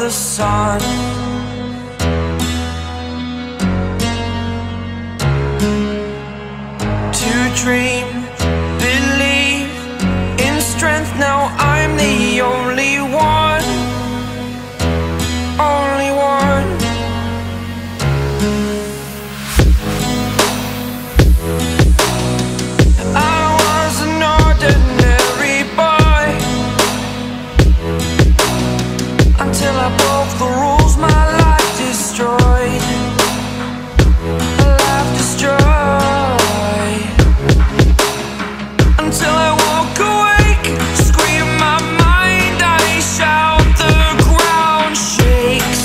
the sun. To dream, believe in strength. Now I'm the only one, only one. I was an ordinary boy until I broke the rules. My life destroyed, life destroyed. Until I walk awake, scream my mind, I shout, the ground shakes.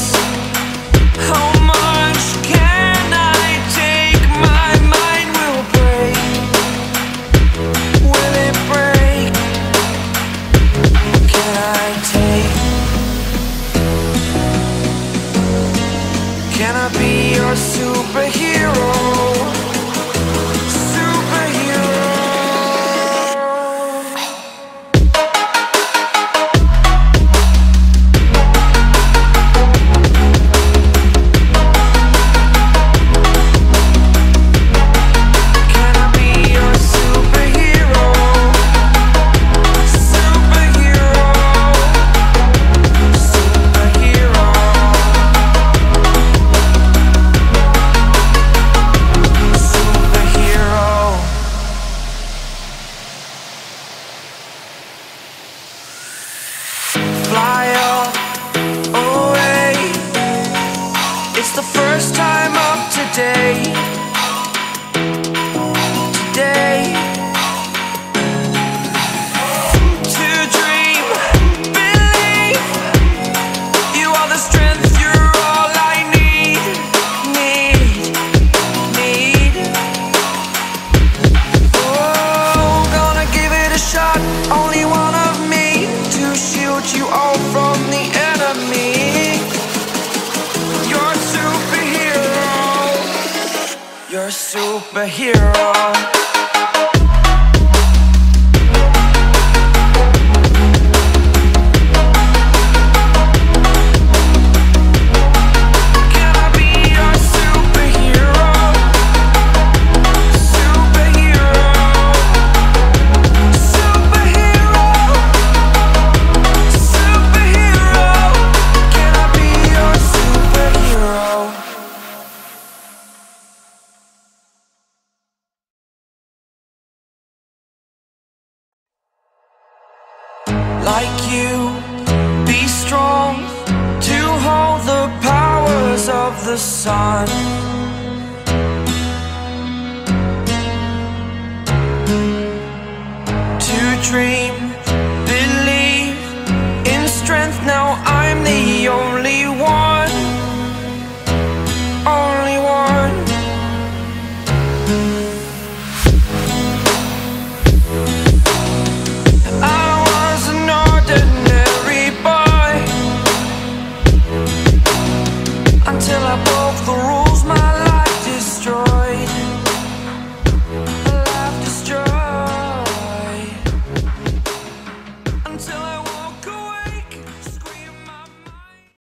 How much can I take? My mind will break. Will it break? Can I take? Can I be your superhero? Fly up, away. It's the first time of today. Today. To dream, believe. You are the strength, you're all I need. Oh, gonna give it a shot. Only one of me to shield you all from the enemy. You're a superhero. You're a superhero. Can I be your superhero? Superhero. Superhero. Superhero. Can I be your superhero? Like you, be strong to hold the powers of the sun. To dream, believe in strength. Now